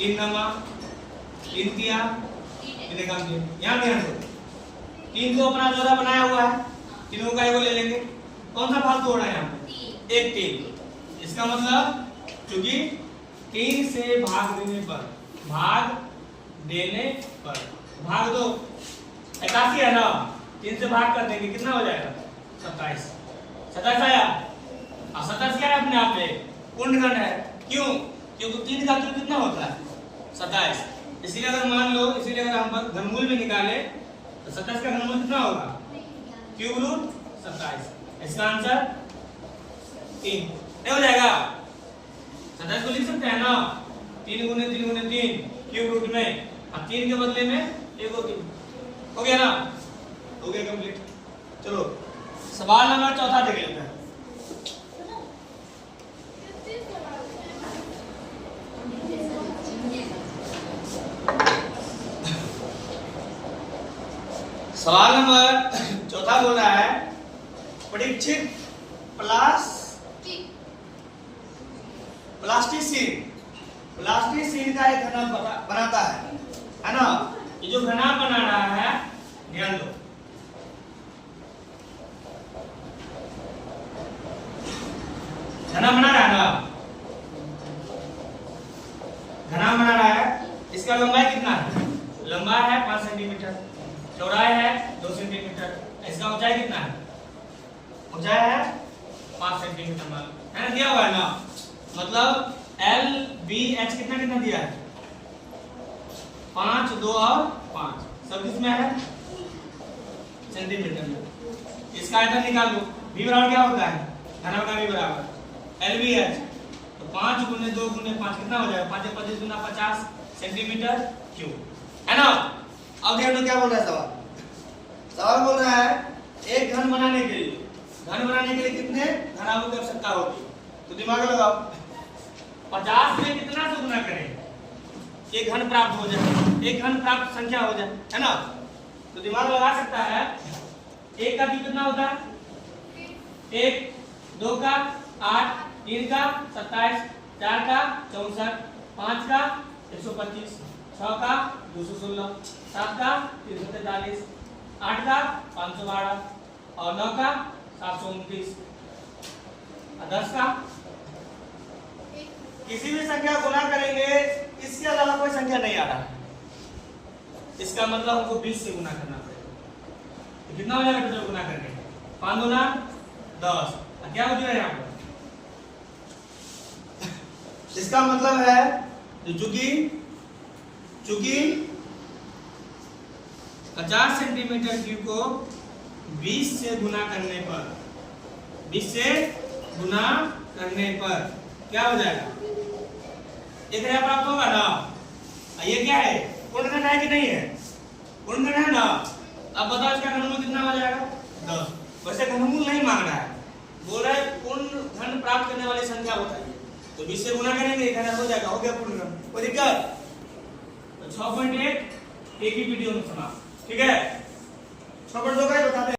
3 नमा 3 किया, इन्हें काम किया। यहाँ ध्यान दो, 3 को अपना जोड़ा बनाया हुआ है, तीनों का एगो ले लेंगे। कौन सा फालतू हो रहा है यहाँ पे? एक 3। इसका मतलब क्योंकि 3 से भाग देने पर, भाग दो 81 है ना, 3 से भाग कर देंगे, कितना हो जाएगा? 27 आया। और 27 क्या है अपने आप में? पूर्णगण है। क्यों? क्योंकि 3 का क्यूब कितना होता है? 27। इसीलिए अगर मान लो, इसीलिए अगर हम घनमूल में निकाले तो 27 का घनमूल कितना होगा? Cube root 27। इसका आंसर 3 नहीं हो जाएगा? 27 को लिख सकते हैं ना, 3 गुने 3 गुने 3 क्यूब रूट में, और 3 के बदले में एक हो 3। हो गया ना? हो गया कंप्लीट। चलो सवाल नंबर 4 देख लेते हैं। सवाल नंबर 4 बोल रहा है, परीक्षित प्लास्टिसीन का एक घना बनाता है ना? ये जो घना बना रहा है, ध्यान दो, घना बना रहा है ना, घना बना रहा है। इसका लंबाई कितना है? लंबाई है 5 सेंटीमीटर, चौड़ाई है 2 सेंटीमीटर। इसका ऊंचाई कितना है? ऊंचाई है 5 सेंटीमीटर है ना, दिया हुआ है ना। मतलब एल बी एच कितना कितना दिया है? 5, 2 और 5, सब किसमें है? सेंटीमीटर में। इसका आयतन निकाल लो। v बराबर क्या होता है? घना का v बराबर एल बी एच। तो 5 गुने 2 गुने 5 कितना हो जाएगा? 5 25 गुना 50 सेंटीमीटर क्यूब है ना। अब देखो क्या बोल रहा है सवाल बोल रहा है एक घन बनाने के लिए कितने घनाओं की आवश्यकता होगी? तो दिमाग लगाओ, 50 में कितना से गुना करें एक घन प्राप्त हो जाए, एक घन प्राप्त संख्या हो जाए, है ना। तो दिमाग लगा सकता है, 1 का कितना होता है? 1, 2 का 8, 3 का 27, 4 का 64, 5 का 125, 6 का 216, 7 का 343, 8 का 512 और 9 का 729 और 10 का। किसी भी संख्या गुना करेंगे, इसके अलावा कोई संख्या नहीं आ रहा है, इसका मतलब हमको 20 से गुना करना पड़ेगा। तो कितना हो जाएगा टोटल गुना करके? 5 गुना 10। क्या हो जाएगा यहाँ पर? इसका मतलब है चूंकि 50 सेंटीमीटर क्यूब को 20 से गुना करने पर क्या हो जाएगा? एक रेखा प्राप्त होगा ना। ये क्या है? पूर्णगण है कि नहीं है? पूर्णगण है ना। अब बताओ इसका घनमूल कितना हो जाएगा? 10। वैसे घनमूल नहीं मांग रहा है, बोल रहा है पूर्ण घन प्राप्त करने वाली संख्या बताइए। तो 20 से गुना करेंगे, घन हो जाएगा, हो गया पूर्णगण। कोई दिक्कत? तो 6.1 एक ही वीडियो में समाप्त। ठीक है, 6.2 का ही बताते हैं।